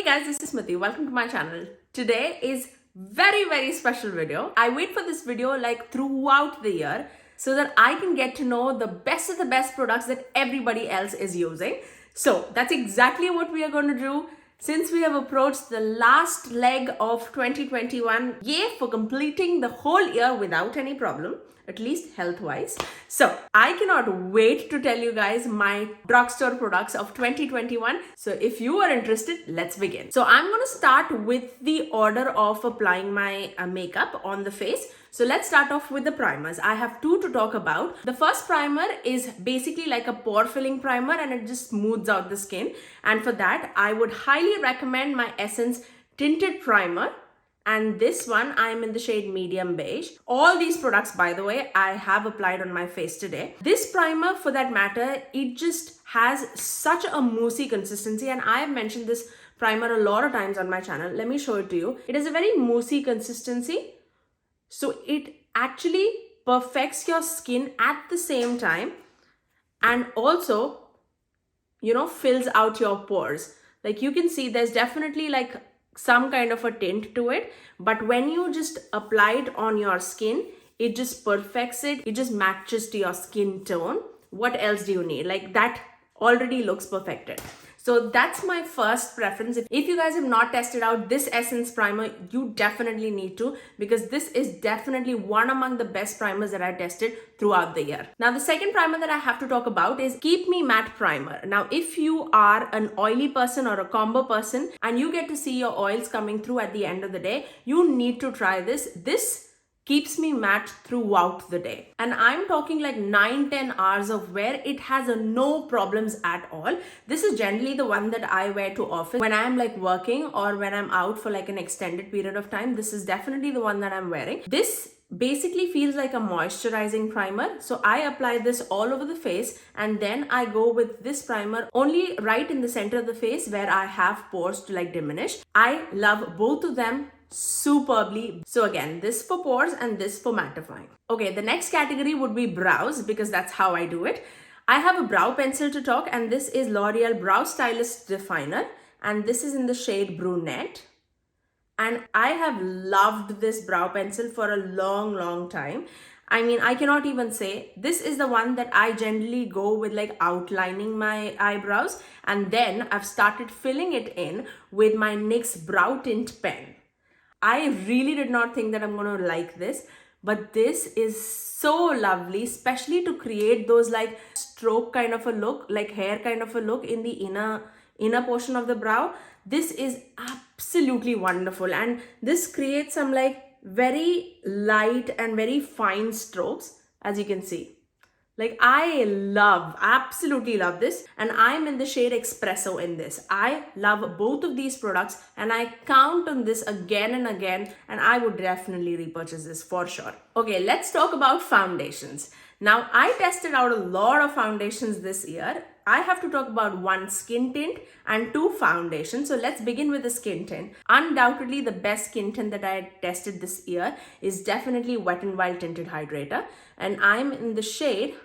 guys, this is Smithy. Welcome to my channel. Today is very special video. I wait for this video like throughout the year so that I can get to know the best of the best products that everybody else is using. So that's exactly what we are going to do. Since we have approached the last leg of 2021, yay for completing the whole year without any problem, at least health-wise. So I cannot wait to tell you guys my drugstore products of 2021. So if you are interested, let's begin. So I'm going to start with the order of applying my makeup on the face. So let's start off with the primers. I have two to talk about. The first primer is basically like a pore filling primer and it just smooths out the skin. And for that, I would highly recommend my Essence Tinted Primer. And this one, I am in the shade medium beige. All these products, by the way, I have applied on my face today. This primer, for that matter, it just has such a moussey consistency. And I have mentioned this primer a lot of times on my channel. Let me show it to you. It is a very moussey consistency. So it actually perfects your skin at the same time and also, fills out your pores. Like you can see there's definitely like some kind of a tint to it, but when you just apply it on your skin, it just perfects it. It just matches to your skin tone. What else do you need? Like that already looks perfected. So that's my first preference. If you guys have not tested out this Essence primer, you definitely need to, because this is definitely one among the best primers that I tested throughout the year. Now, the second primer that I have to talk about is Keep Me Matte Primer. Now, if you are an oily person or a combo person and you get to see your oils coming through at the end of the day, you need to try this. This keeps me matte throughout the day. And I'm talking like 9-10 hours of wear. It has no problems at all. This is generally the one that I wear to office when I'm like working or when I'm out for like an extended period of time. This is definitely the one that I'm wearing. This basically feels like a moisturizing primer. So I apply this all over the face and then I go with this primer only right in the center of the face where I have pores to like diminish. I love both of them superbly. So again, this for pores and this for mattifying. Okay, the next category would be brows because that's how I do it. I have a brow pencil to talk and this is L'Oreal Brow Stylist Definer and this is in the shade Brunette. And I have loved this brow pencil for a long time. I mean, I cannot even say this is the one that I generally go with like outlining my eyebrows and then I've started filling it in with my NYX Brow Tint pen. I really did not think that I'm going to like this, but this is so lovely, especially to create those like stroke kind of a look, like hair kind of a look in the inner portion of the brow. This is absolutely wonderful and this creates some like very light and very fine strokes, as you can see. Like I absolutely love this and I'm in the shade Espresso in this. I love both of these products and I count on this again and again and I would definitely repurchase this for sure. Okay, let's talk about foundations. Now I tested out a lot of foundations this year. I have to talk about one skin tint and two foundations. So let's begin with the skin tint. Undoubtedly the best skin tint that I tested this year is definitely Wet n Wild Tinted Hydrator and I'm in the shade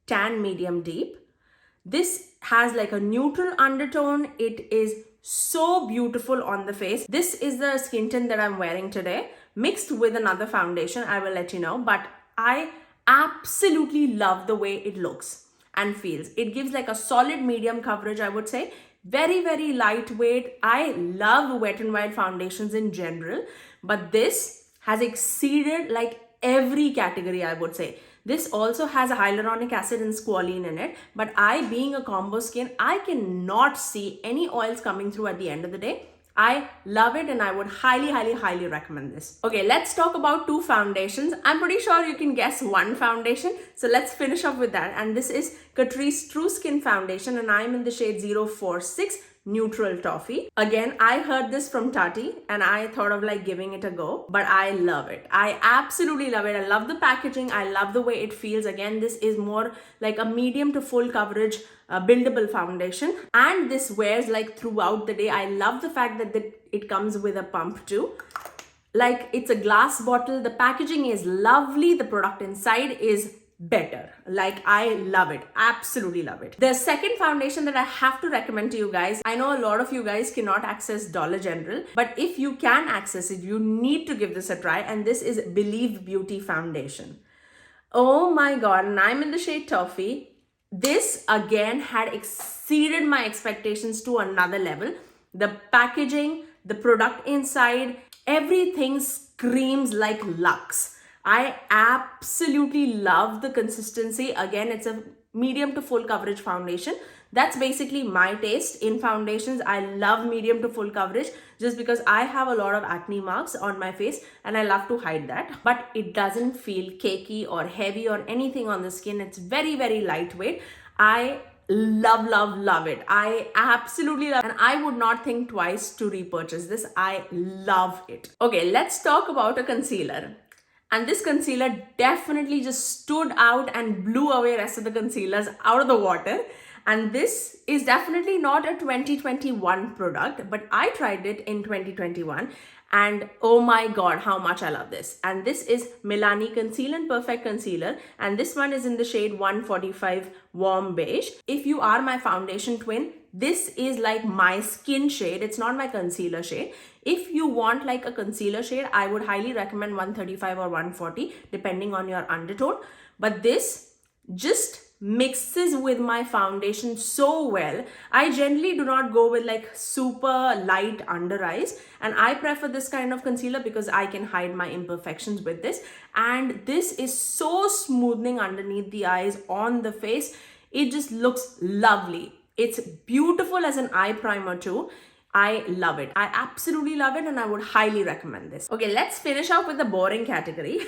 Tan Medium Deep. This has like a neutral undertone. It is so beautiful on the face. This is the skin tint that I'm wearing today mixed with another foundation. I will let you know, but I absolutely love the way it looks and feels. It gives like a solid medium coverage, I would say. Very lightweight. I love Wet n Wild foundations in general, but this has exceeded like every category, I would say. This also has a hyaluronic acid and squalene in it, but I, being a combo skin, I cannot see any oils coming through at the end of the day. I love it and I would highly recommend this. Okay, let's talk about two foundations. I'm pretty sure you can guess one foundation. So let's finish off with that. And this is Catrice True Skin Foundation and I'm in the shade 046 Neutral Toffee. Again, I heard this from Tati and I thought of like giving it a go, but I love it. I absolutely love it. I love the packaging. I love the way it feels. Again, this is more like a medium to full coverage buildable foundation and this wears like throughout the day. I love the fact that it comes with a pump too. Like it's a glass bottle. The packaging is lovely. The product inside is better. Like, I love it. Absolutely love it. The second foundation that I have to recommend to you guys, I know a lot of you guys cannot access Dollar General, but if you can access it, you need to give this a try. And this is Believe Beauty Foundation. Oh my god, and I'm in the shade Toffee. This again had exceeded my expectations to another level. The packaging, the product inside, everything screams like luxe. I absolutely love the consistency. Again, it's a medium to full coverage foundation. That's basically my taste in foundations. I love medium to full coverage just because I have a lot of acne marks on my face and I love to hide that. But it doesn't feel cakey or heavy or anything on the skin. It's very, very lightweight. I love it. I absolutely love it, and I would not think twice to repurchase this. I love it. Okay, let's talk about a concealer. And this concealer definitely just stood out and blew away the rest of the concealers out of the water. And this is definitely not a 2021 product, but I tried it in 2021. And oh my god, how much I love this. And this is Milani Conceal and Perfect Concealer. And this one is in the shade 145 Warm Beige. If you are my foundation twin, this is like my skin shade. It's not my concealer shade. If you want like a concealer shade, I would highly recommend 135 or 140, depending on your undertone. But this just mixes with my foundation so well. I generally do not go with like super light under eyes, and I prefer this kind of concealer because I can hide my imperfections with this. And this is so smoothing underneath the eyes, on the face. It just looks lovely. It's beautiful as an eye primer too. I love it. I absolutely love it, and I would highly recommend this. Okay, let's finish up with the boring category.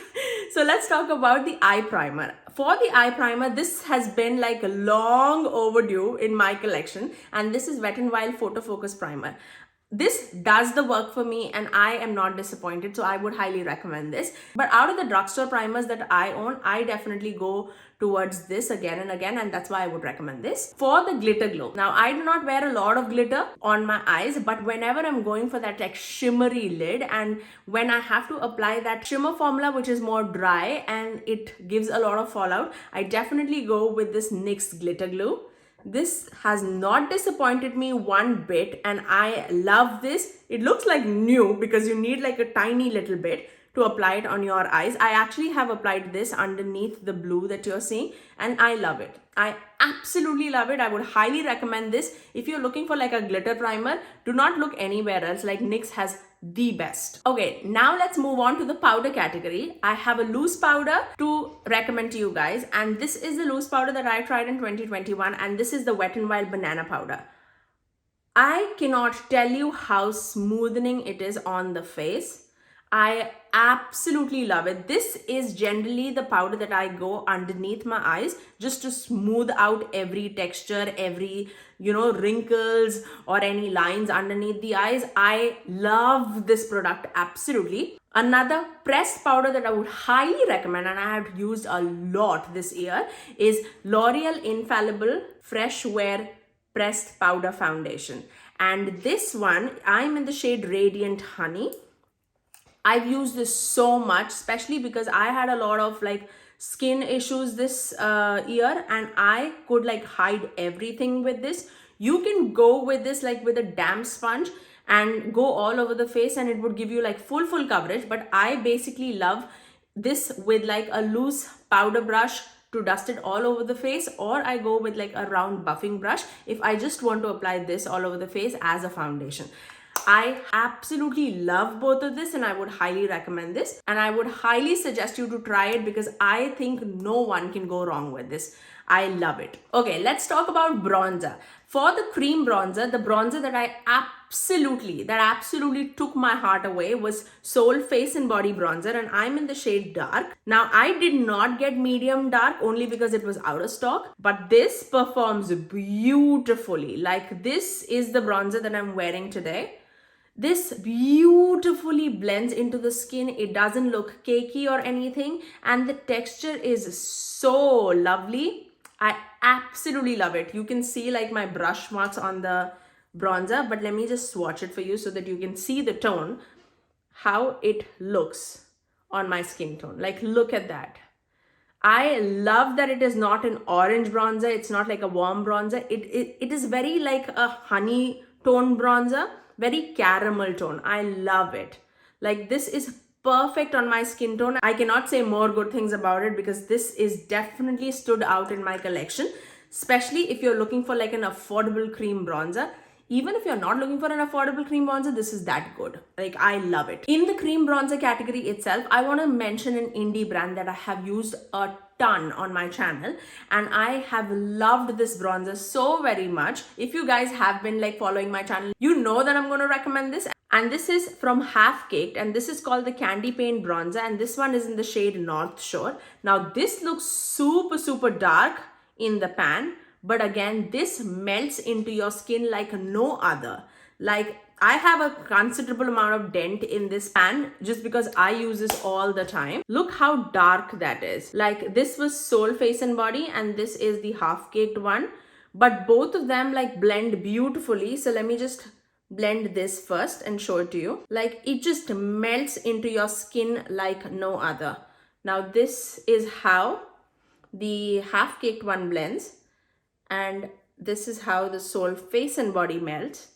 So let's talk about the eye primer. For the eye primer, this has been like long overdue in my collection, and this is Wet n Wild Photo Focus Primer. This does the work for me and I am not disappointed, so I would highly recommend this. But out of the drugstore primers that I own, I definitely go towards this again and again, and that's why I would recommend this. For the glitter glow, now I do not wear a lot of glitter on my eyes, but whenever I'm going for that like shimmery lid, and when I have to apply that shimmer formula which is more dry and it gives a lot of fallout, I definitely go with this NYX glitter glue. This has not disappointed me one bit, and I love this. It looks like new because you need like a tiny little bit to apply it on your eyes. I actually have applied this underneath the blue that you're seeing, and I love it. I absolutely love it. I would highly recommend this. If you're looking for like a glitter primer, do not look anywhere else. Like NYX has the best. Okay, now let's move on to the powder category. I have a loose powder to recommend to you guys, and this is the loose powder that I tried in 2021, and this is the Wet n Wild Banana Powder. I cannot tell you how smoothing it is on the face. I absolutely love it. This is generally the powder that I go underneath my eyes just to smooth out every texture, every, wrinkles or any lines underneath the eyes. I love this product absolutely. Another pressed powder that I would highly recommend, and I have used a lot this year, is L'Oreal Infallible Fresh Wear Pressed Powder Foundation. And this one, I'm in the shade Radiant Honey. I've used this so much, especially because I had a lot of like skin issues this year, and I could like hide everything with this. You can go with this like with a damp sponge and go all over the face, and it would give you like full coverage. But I basically love this with like a loose powder brush to dust it all over the face, or I go with like a round buffing brush if I just want to apply this all over the face as a foundation. I absolutely love both of this, and I would highly recommend this, and I would highly suggest you to try it because I think no one can go wrong with this. I love it. Okay, let's talk about bronzer. For the cream bronzer, the bronzer that absolutely took my heart away was Soul Face and Body Bronzer, and I'm in the shade dark. Now, I did not get medium dark only because it was out of stock, but this performs beautifully. Like, this is the bronzer that I'm wearing today. This beautifully blends into the skin. It doesn't look cakey or anything, and the texture is so lovely. I absolutely love it. You can see like my brush marks on the bronzer, but let me just swatch it for you so that you can see the tone, how it looks on my skin tone. Like, look at that. I love that it is not an orange bronzer. It's not like a warm bronzer. It is very like a honey tone bronzer, very caramel tone. I love it. Like this is perfect on my skin tone. I cannot say more good things about it because this is definitely stood out in my collection, especially if you're looking for like an affordable cream bronzer. Even if you're not looking for an affordable cream bronzer, this is that good. Like, I love it. In the cream bronzer category itself, I want to mention an indie brand that I have used a ton on my channel, and I have loved this bronzer so very much. If you guys have been like following my channel, you know that I'm going to recommend this. And this is from Half Caked, and this is called the Candy Paint Bronzer, and this one is in the shade North Shore. Now, this looks super dark in the pan, but again, this melts into your skin like no other. Like, I have a considerable amount of dent in this pan just because I use this all the time. Look how dark that is. Like, this was Soul Face and Body, and this is the Half Caked one, but both of them like blend beautifully. So let me just blend this first and show it to you. Like, it just melts into your skin like no other. Now, this is how the Half Caked one blends, and this is how the Soul Face and Body melts.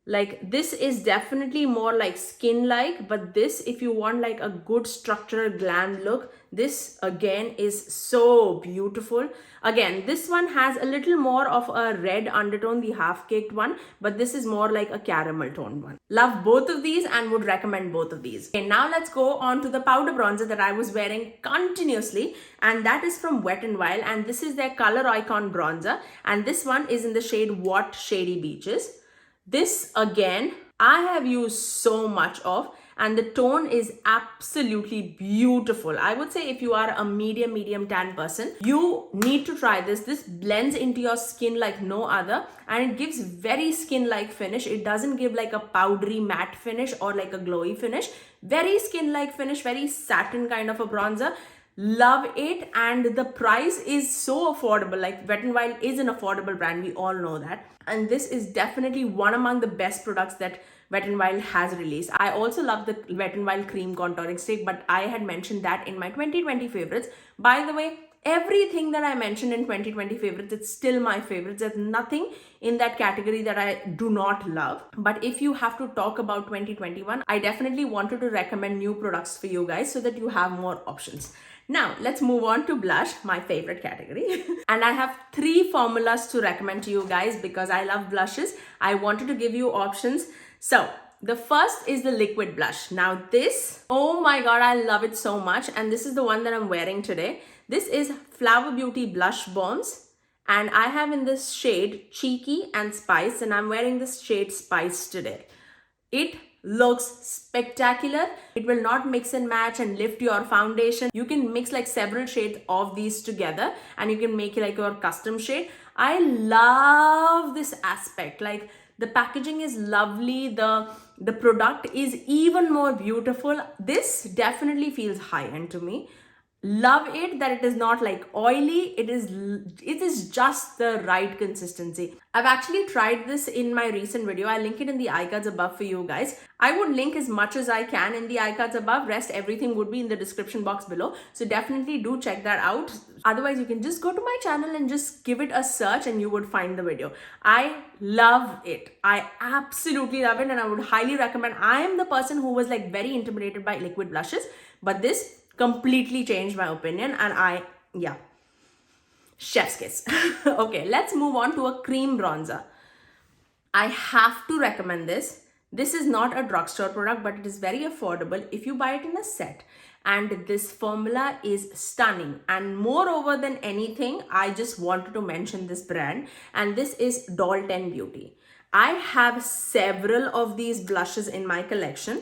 Like, this is definitely more like skin like, but this, if you want like a good structured glam look, this again is so beautiful. Again, this one has a little more of a red undertone, the Half Caked one, but this is more like a caramel toned one. Love both of these and would recommend both of these. Okay, now let's go on to the powder bronzer that I was wearing continuously, and that is from Wet n Wild, and this is their Color Icon bronzer, and this one is in the shade What Shady Beaches. This again, I have used so much of, and the tone is absolutely beautiful. I would say if you are a medium tan person, you need to try this. This blends into your skin like no other, and it gives very skin-like finish. It doesn't give like a powdery matte finish or like a glowy finish. Very skin-like finish, very satin kind of a bronzer. Love it, and the price is so affordable. Like, Wet n Wild is an affordable brand, we all know that, and this is definitely one among the best products that Wet n Wild has released. I also love the Wet n Wild cream contouring stick, but I had mentioned that in my 2020 favorites. By the way, everything that I mentioned in 2020 favorites, it's still my favorites. There's nothing in that category that I do not love. But if you have to talk about 2021, I definitely wanted to recommend new products for you guys so that you have more options. Now, let's move on to blush, my favorite category. And I have 3 formulas to recommend to you guys because I love blushes. I wanted to give you options. So, the first is the liquid blush. Now this, oh my god, I love it so much. And this is the one that I'm wearing today. This is Flower Beauty Blush Bombs. And I have in this shade Cheeky and Spice. And I'm wearing this shade Spice today. It looks spectacular. It will not mix and match and lift your foundation. You can mix like several shades of these together and you can make it like your custom shade. I love this aspect. Like, the packaging is lovely. The product is even more beautiful. This definitely feels high-end to me. Love it that it is not like oily. It is just the right consistency. I've actually tried this in my recent video. I'll link it in the iCards above for you guys. I would link as much as I can in the iCards above. Rest, everything would be in the description box below. So definitely do check that out. Otherwise, you can just go to my channel and just give it a search and you would find the video. I love it. I absolutely love it, and I would highly recommend. I am the person who was like very intimidated by liquid blushes, but this completely changed my opinion, and yeah, chef's kiss. Okay, let's move on to a cream bronzer. I have to recommend this. This is not a drugstore product, but it is very affordable if you buy it in a set. And this formula is stunning. And moreover than anything, I just wanted to mention this brand, and this is Doll10 Beauty. I have several of these blushes in my collection.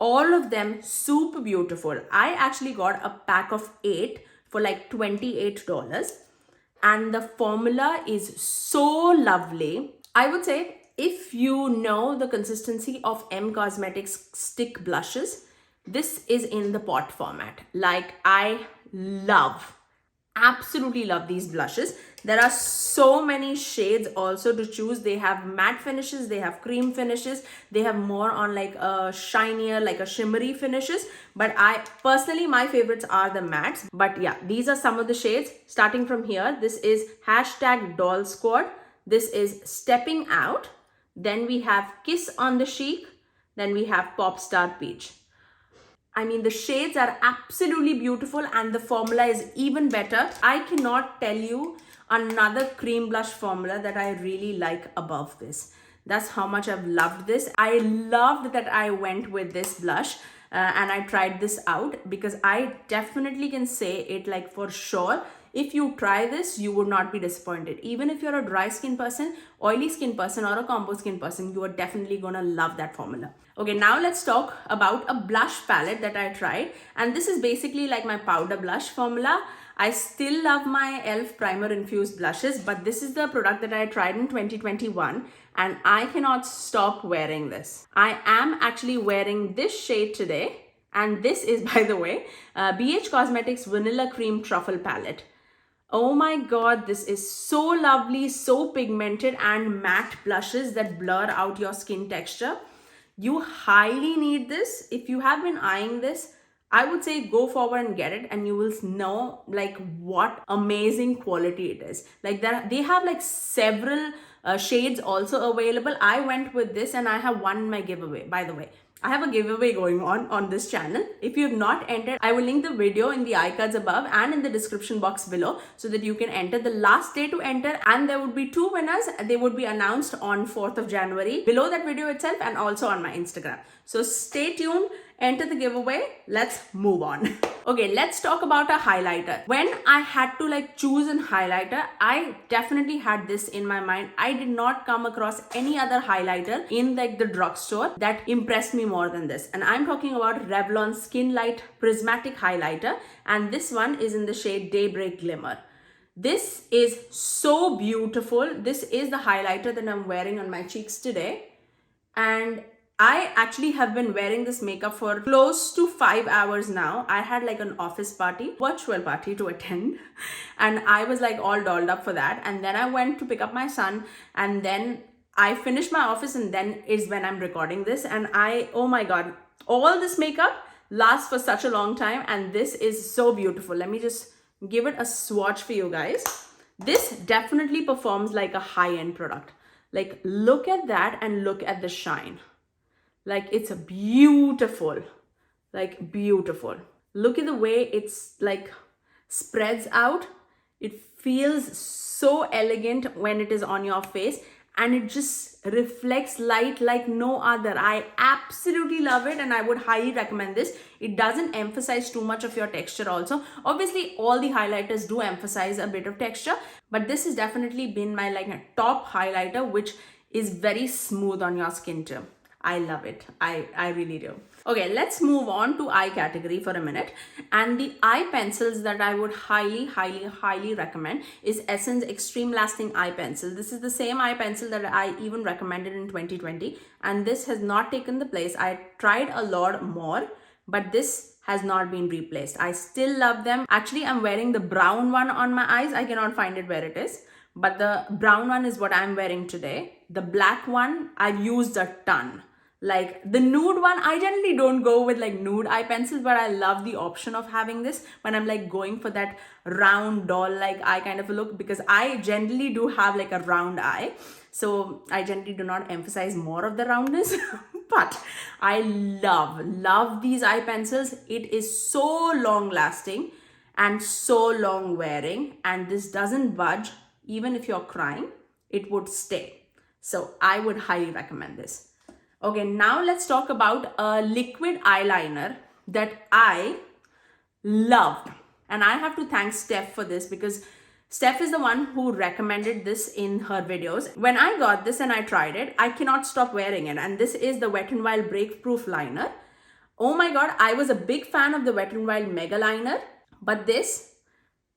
All of them super beautiful. I actually got a pack of 8 for like $28. And the formula is so lovely. I would say if you know the consistency of M Cosmetics stick blushes, this is in the pot format. Like, I love Absolutely love these blushes. There are so many shades also to choose. They have matte finishes, they have cream finishes, they have more on like a shinier, like a shimmery finishes. But I personally, my favorites are the mattes. But yeah, these are some of the shades. Starting from here, this is hashtag Doll Squad. This is Stepping Out. Then we have Kiss on the Cheek. Then we have Pop Star Peach. I mean, the shades are absolutely beautiful and the formula is even better. I cannot tell you another cream blush formula that I really like above this. That's how much I've loved this. I loved that I went with this blush and I tried this out, because I definitely can say it like for sure. If you try this, you would not be disappointed. Even if you're a dry skin person, oily skin person, or a combo skin person, you are definitely gonna love that formula. Okay, now let's talk about a blush palette that I tried. And this is basically like my powder blush formula. I still love my e.l.f. primer infused blushes, but this is the product that I tried in 2021 and I cannot stop wearing this. I am actually wearing this shade today, and this is, by the way, BH Cosmetics Vanilla Cream Truffle Palette. Oh my god, this is so lovely, so pigmented and matte blushes that blur out your skin texture. You highly need this. If you have been eyeing this, I would say go forward and get it, and you will know like what amazing quality it is. Like that, they have like several shades also available. I went with this and I have won my giveaway, by the way. I have a giveaway going on this channel. If you have not entered, I will link the video in the iCards above and in the description box below so that you can enter. The last day to enter, and there would be 2 winners. They would be announced on 4th of January below that video itself and also on my Instagram. So stay tuned, enter the giveaway. Let's move on. Okay, let's talk about a highlighter. When I had to like choose a highlighter, I definitely had this in my mind. I did not come across any other highlighter in like the drugstore that impressed me more than this. And I'm talking about Revlon Skin Light Prismatic Highlighter. And this one is in the shade Daybreak Glimmer. This is so beautiful. This is the highlighter that I'm wearing on my cheeks today. And I actually have been wearing this makeup for close to 5 hours now. I had like an office party, virtual party to attend, and I was like all dolled up for that. And then I went to pick up my son, and then I finished my office, and then is when I'm recording this. And oh my god, all this makeup lasts for such a long time, and this is so beautiful. Let me just give it a swatch for you guys. This definitely performs like a high-end product. Like look at that and look at the shine. Like it's beautiful, like beautiful. Look at the way it's like spreads out. It feels so elegant when it is on your face, and it just reflects light like no other. I absolutely love it, and I would highly recommend this. It doesn't emphasize too much of your texture also. Obviously, all the highlighters do emphasize a bit of texture, but this has definitely been my like a top highlighter, which is very smooth on your skin too. I love it. I really do. Okay, let's move on to eye category for a minute. And the eye pencils that I would highly recommend is Essence Extreme Lasting Eye Pencil. This is the same eye pencil that I even recommended in 2020. And this has not taken the place. I tried a lot more, but this has not been replaced. I still love them. Actually, I'm wearing the brown one on my eyes. I cannot find it where it is. But the brown one is what I'm wearing today. The black one, I've used a ton. Like the nude one, I generally don't go with like nude eye pencils, but I love the option of having this when I'm like going for that round doll like eye kind of a look, because I generally do have like a round eye. So I generally do not emphasize more of the roundness, but I love these eye pencils. It is so long lasting and so long wearing, and this doesn't budge. Even if you're crying, it would stay. So I would highly recommend this. Okay, now let's talk about a liquid eyeliner that I loved. And I have to thank Steph for this, because Steph is the one who recommended this in her videos. When I got this and I tried it, I cannot stop wearing it. And this is the Wet n Wild Break Proof Liner. Oh my god, I was a big fan of the Wet n Wild Mega Liner, but this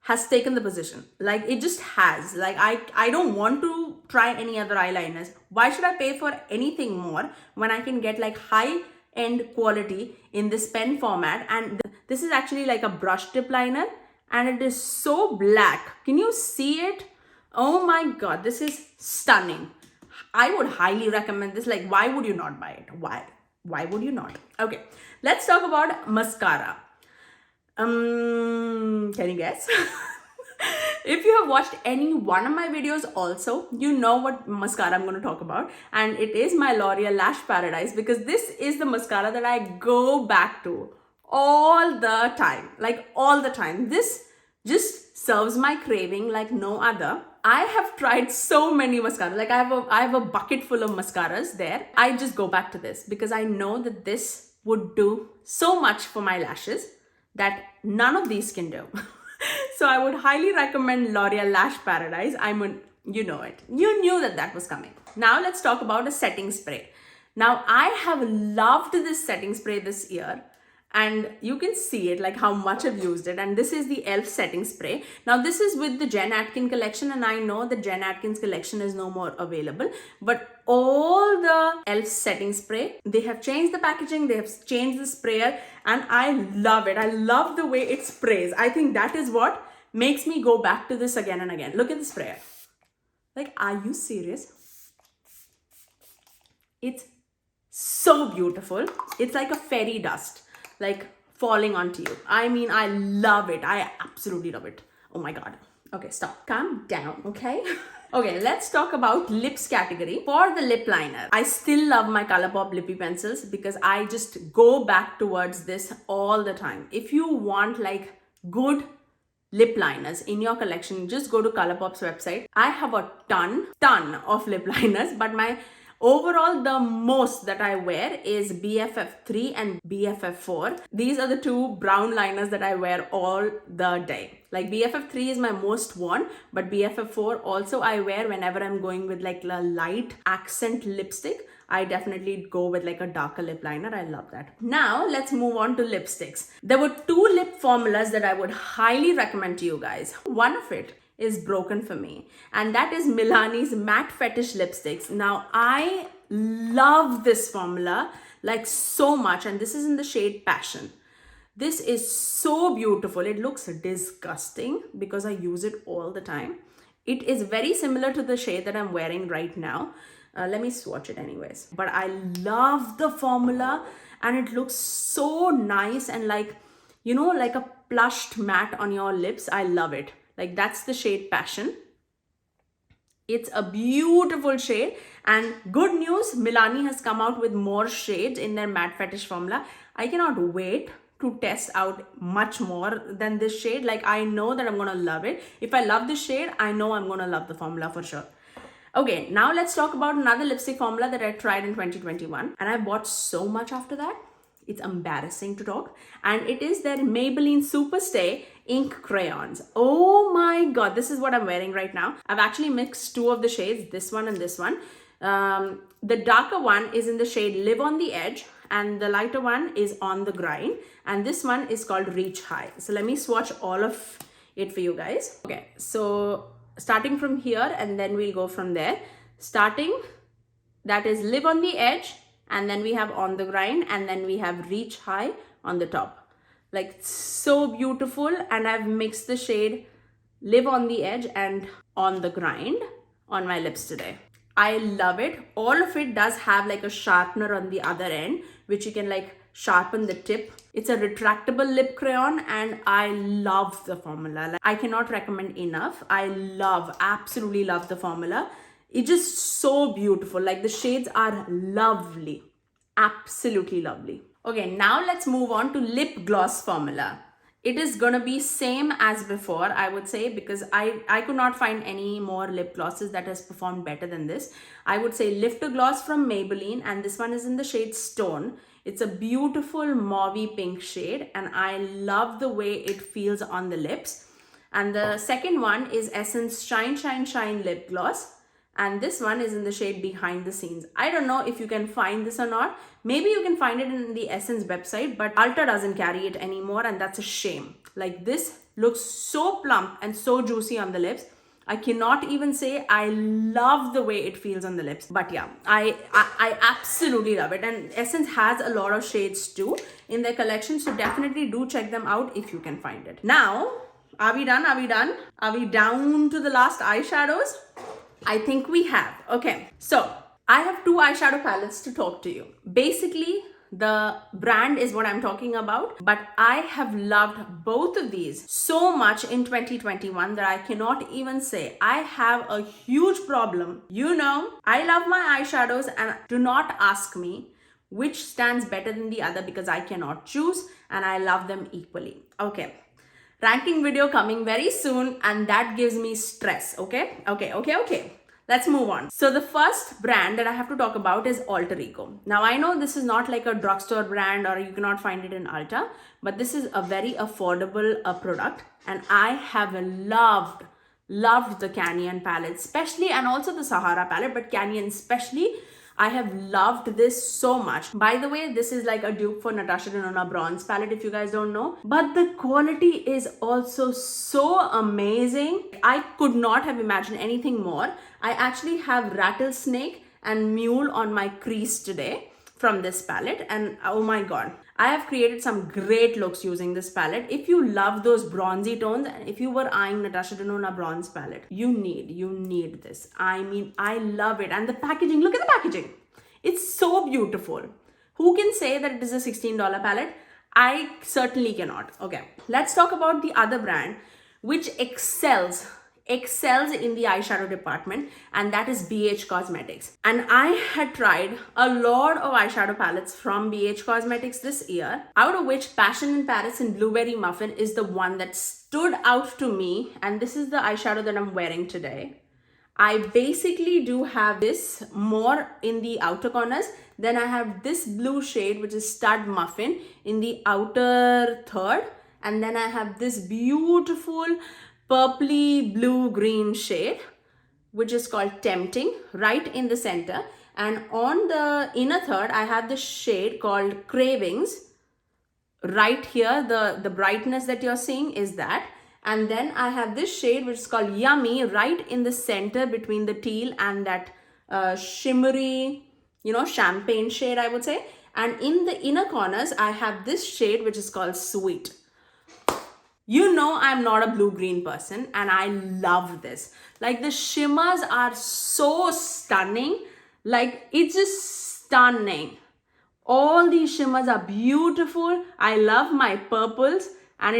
has taken the position. Like it just has. Like I don't want to try any other eyeliners. Why should I pay for anything more when I can get like high end quality in this pen format? And this is actually like a brush tip liner, and it is so black. Can you see it? Oh my god, this is stunning. I would highly recommend this. Like, why would you not buy it? Why would you not? Okay, let's talk about mascara. Can you guess? If you have watched any one of my videos also, you know what mascara I'm going to talk about, and it is my L'Oreal Lash Paradise, because this is the mascara that I go back to all the time, like all the time. This just serves my craving like no other. I have tried so many mascaras. Like I have a bucket full of mascaras there. I just go back to this because I know that this would do so much for my lashes that none of these can do. So I would highly recommend L'Oreal Lash Paradise. You know it. You knew that that was coming. Now let's talk about a setting spray. Now I have loved this setting spray this year, and you can see it, like how much I've used it. And this is the e.l.f. setting spray. Now this is with the Jen Atkin collection, and I know the Jen Atkins collection is no more available, but all the e.l.f. setting spray, they have changed the packaging, they have changed the sprayer, and I love it. I love the way it sprays. I think that is what makes me go back to this again and again. Look at the sprayer. Like, are you serious? It's so beautiful. It's like a fairy dust, like falling onto you. I mean, I love it. I absolutely love it. Oh my god. Okay, stop. Calm down, okay? Okay, let's talk about lips category. For the lip liner, I still love my Colourpop lippy pencils because I just go back towards this all the time. If you want like good lip liners in your collection, just go to Colourpop's website. I have a ton of lip liners, but my overall, the most that I wear is BFF3 and BFF4. These are the two brown liners that I wear all the day. Like BFF3 is my most worn, but BFF4 also I wear whenever I'm going with like a light accent lipstick. I definitely go with like a darker lip liner. I love that. Now let's move on to lipsticks. There were two lip formulas that I would highly recommend to you guys. One of it is broken for me, and that is Milani's Matte Fetish lipsticks. Now I love this formula like so much, and this is in the shade Passion. This is so beautiful. It looks disgusting because I use it all the time. It is very similar to the shade that I'm wearing right now. Let me swatch it anyways. But I love the formula, and it looks so nice and like, you know, like a plushed matte on your lips. I love it. Like, that's the shade Passion. It's a beautiful shade, and good news, Milani has come out with more shades in their Matte Fetish formula. I cannot wait to test out much more than this shade. Like, I know that I'm gonna love it. If I love this shade, I know I'm gonna love the formula for sure. Okay, now let's talk about another lipstick formula that I tried in 2021, and I bought so much after that. It's embarrassing to talk. And it is their Maybelline Superstay ink crayons. Oh my god, this is what I'm wearing right now. I've actually mixed two of the shades, this one and this one. The darker one is in the shade Live on the Edge, and the lighter one is On the Grind, and this one is called Reach High. So let me swatch all of it for you guys. Okay, so starting from here, and then we'll go from there. Starting, that is Live on the Edge, and then we have On the Grind, and then we have Reach High on the top. Like, so beautiful. And I've mixed the shade Live on the Edge and On the Grind on my lips today. I love it. All of it does have like a sharpener on the other end, which you can like sharpen the tip. It's a retractable lip crayon, and I love the formula. Like, I cannot recommend enough. I absolutely love the formula. It's just so beautiful. Like, the shades are lovely. Absolutely lovely. Okay, now let's move on to lip gloss formula. It is gonna be same as before, I would say, because I could not find any more lip glosses that has performed better than this. I would say Lifter Gloss from Maybelline, and this one is in the shade Stone. It's a beautiful mauvey pink shade, and I love the way it feels on the lips. And the second one is Essence Shine Shine Shine Lip Gloss, and this one is in the shade Behind the Scenes. I don't know if you can find this or not. Maybe you can find it in the Essence website, but Ulta doesn't carry it anymore, and that's a shame. Like, this looks so plump and so juicy on the lips. I cannot even say I love the way it feels on the lips. But yeah, I absolutely love it. And Essence has a lot of shades too in their collection, so definitely do check them out if you can find it. Now, Are we done? Are we done? Are we down to the last eyeshadows? I think we have. Okay, so I have two eyeshadow palettes to talk to you. Basically, the brand is what I'm talking about, but I have loved both of these so much in 2021 that I cannot even say. I have a huge problem. You know, I love my eyeshadows, and do not ask me which stands better than the other because I cannot choose, and I love them equally. Okay. Ranking video coming very soon, and that gives me stress. Okay. Let's move on. So the first brand that I have to talk about is Alter Ego. Now I know this is not like a drugstore brand or you cannot find it in Ulta, but this is a very affordable product, and I have loved the Canyon palette especially, and also the Sahara palette, but Canyon especially. I have loved this so much. By the way, this is like a dupe for Natasha Denona bronze palette if you guys don't know. But the quality is also so amazing. I could not have imagined anything more. I actually have Rattlesnake and Mule on my crease today from this palette, and oh my god, I have created some great looks using this palette. If you love those bronzy tones, and if you were eyeing Natasha Denona bronze palette, you need this. I mean, I love it. And the packaging, look at the packaging. It's so beautiful. Who can say that it is a $16 palette? I certainly cannot. Okay, let's talk about the other brand which excels in the eyeshadow department, and that is BH Cosmetics. And I had tried a lot of eyeshadow palettes from BH Cosmetics this year, out of which Passion in Paris and Blueberry Muffin is the one that stood out to me, and this is the eyeshadow that I'm wearing today. I basically do have this more in the outer corners, then I have this blue shade which is Stud Muffin in the outer third, and then I have this beautiful purpley blue green shade which is called Tempting right in the center, and on the inner third I have this shade called Cravings right here. The brightness that you're seeing is that, and then I have this shade which is called Yummy right in the center between the teal and that shimmery, you know, champagne shade I would say, and in the inner corners I have this shade which is called Sweet. You know I'm not a blue-green person, and I love this. Like, the shimmers are so stunning. Like, it's just stunning. All these shimmers are beautiful. I love my purples, and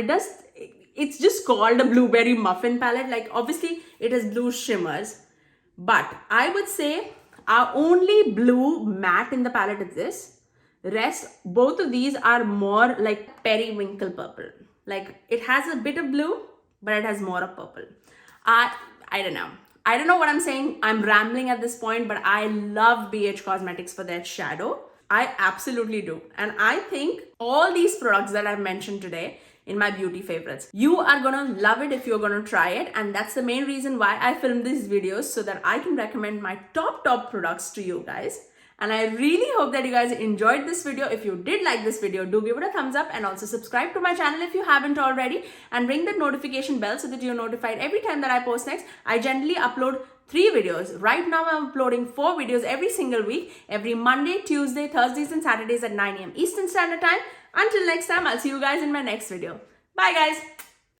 it's just called a Blueberry Muffin palette. Like, obviously it has blue shimmers, but I would say our only blue matte in the palette is this. Rest, both of these are more like periwinkle purple. Like, it has a bit of blue, but it has more of purple. I don't know. I don't know what I'm saying. I'm rambling at this point, but I love BH Cosmetics for their shadow. I absolutely do. And I think all these products that I've mentioned today in my beauty favorites, you are gonna love it if you're gonna try it. And that's the main reason why I filmed these videos, so that I can recommend my top products to you guys. And I really hope that you guys enjoyed this video. If you did like this video, do give it a thumbs up, and also subscribe to my channel if you haven't already, and ring that notification bell so that you're notified every time that I post next. I generally upload 3 videos. Right now I'm uploading 4 videos every single week, every Monday, Tuesday, Thursdays and Saturdays at 9 AM Eastern Standard Time. Until next time, I'll see you guys in my next video. Bye guys.